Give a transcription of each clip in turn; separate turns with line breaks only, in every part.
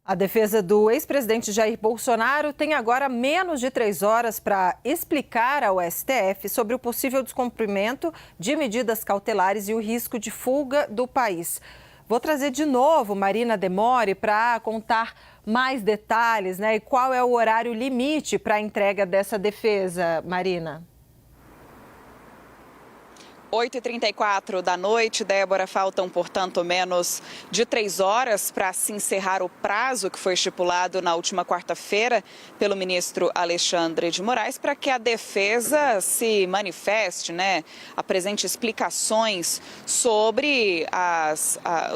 A defesa do ex-presidente Jair Bolsonaro tem agora menos de 3 horas para explicar ao STF sobre o possível descumprimento de medidas cautelares e o risco de fuga do país. Vou trazer de novo Marina Demore para contar mais detalhes, né? E qual é o horário limite para a entrega dessa defesa, Marina?
8h34 da noite, Débora, faltam, portanto, menos de 3 horas para se encerrar o prazo que foi estipulado na última quarta-feira pelo ministro Alexandre de Moraes para que a defesa se manifeste, né, apresente explicações sobre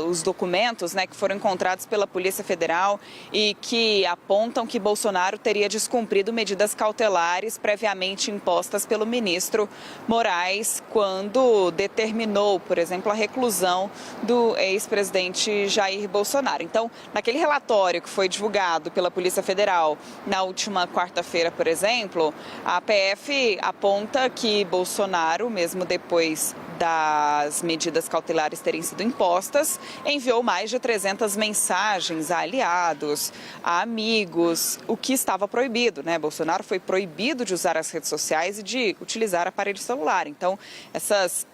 os documentos, né, que foram encontrados pela Polícia Federal e que apontam que Bolsonaro teria descumprido medidas cautelares previamente impostas pelo ministro Moraes quando determinou, por exemplo, a reclusão do ex-presidente Jair Bolsonaro. Então, naquele relatório que foi divulgado pela Polícia Federal na última quarta-feira, por exemplo, a PF aponta que Bolsonaro, mesmo depois das medidas cautelares terem sido impostas, enviou mais de 300 mensagens a aliados, a amigos, o que estava proibido, né? Bolsonaro foi proibido de usar as redes sociais e de utilizar aparelho celular. Então,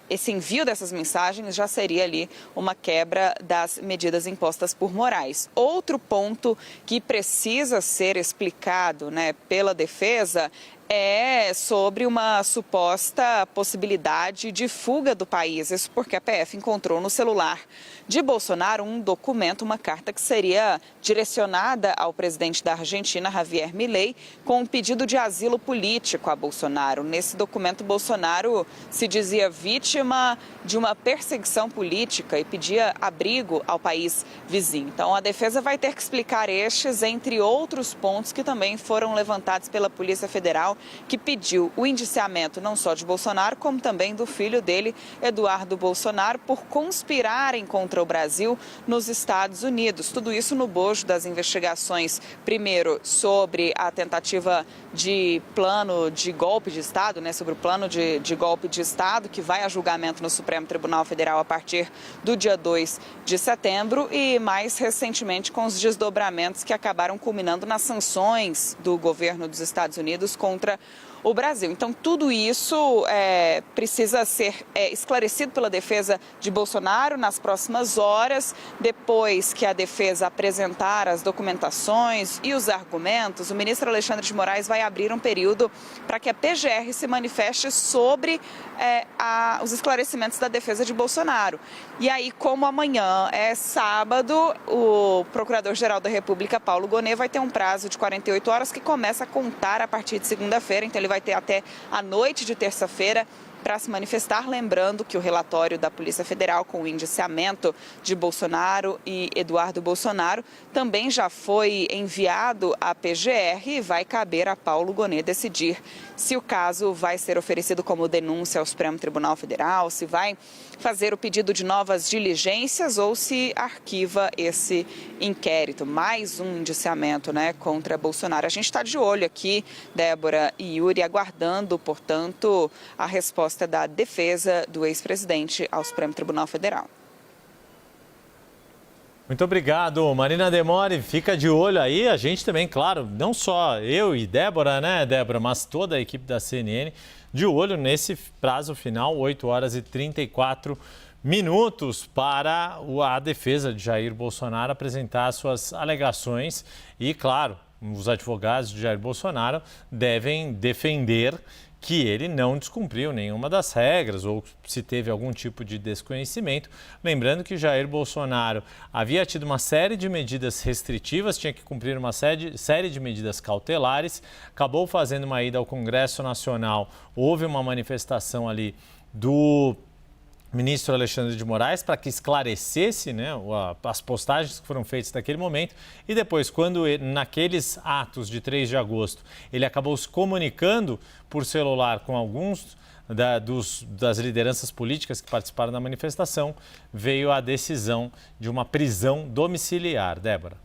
esse envio dessas mensagens já seria ali uma quebra das medidas impostas por Moraes. Outro ponto que precisa ser explicado, né, pela defesa é sobre uma suposta possibilidade de fuga do país. Isso porque a PF encontrou no celular de Bolsonaro um documento, uma carta que seria direcionada ao presidente da Argentina, Javier Milei, com um pedido de asilo político a Bolsonaro. Nesse documento, Bolsonaro se dizia vítima de uma perseguição política e pedia abrigo ao país vizinho. Então, a defesa vai ter que explicar estes, entre outros pontos que também foram levantados pela Polícia Federal, que pediu o indiciamento não só de Bolsonaro, como também do filho dele, Eduardo Bolsonaro, por conspirarem contra o Brasil nos Estados Unidos. Tudo isso no bojo das investigações, primeiro sobre a tentativa de plano de golpe de Estado, né, sobre o plano de golpe de Estado, que vai a julgamento no Supremo Tribunal Federal a partir do dia 2 de setembro, e mais recentemente com os desdobramentos que acabaram culminando nas sanções do governo dos Estados Unidos contra o Brasil. Então, tudo isso precisa ser esclarecido pela defesa de Bolsonaro nas próximas horas. Depois que a defesa apresentar as documentações e os argumentos, o ministro Alexandre de Moraes vai abrir um período para que a PGR se manifeste sobre os esclarecimentos da defesa de Bolsonaro. E aí, como amanhã é sábado, o Procurador-Geral da República, Paulo Gonet, vai ter um prazo de 48 horas que começa a contar a partir de segunda-feira. Então, ele vai ter até a noite de terça-feira para se manifestar, lembrando que o relatório da Polícia Federal com o indiciamento de Bolsonaro e Eduardo Bolsonaro também já foi enviado à PGR e vai caber a Paulo Gonet decidir se o caso vai ser oferecido como denúncia ao Supremo Tribunal Federal, se vai fazer o pedido de novas diligências ou se arquiva esse inquérito. Mais um indiciamento, né, contra Bolsonaro. A gente está de olho aqui, Débora e Yuri, aguardando, portanto, a resposta da defesa do ex-presidente ao Supremo Tribunal Federal.
Muito obrigado, Marina Demore. Fica de olho aí. A gente também, claro, não só eu e Débora, né, Débora, mas toda a equipe da CNN, de olho nesse prazo final, 8 horas e 34 minutos, para a defesa de Jair Bolsonaro apresentar suas alegações. E, claro, os advogados de Jair Bolsonaro devem defender que ele não descumpriu nenhuma das regras ou se teve algum tipo de desconhecimento. Lembrando que Jair Bolsonaro havia tido uma série de medidas restritivas, tinha que cumprir uma série de medidas cautelares, acabou fazendo uma ida ao Congresso Nacional, houve uma manifestação ali do ministro Alexandre de Moraes para que esclarecesse, né, as postagens que foram feitas naquele momento, e depois, quando naqueles atos de 3 de agosto ele acabou se comunicando por celular com alguns das lideranças políticas que participaram da manifestação, veio a decisão de uma prisão domiciliar. Débora.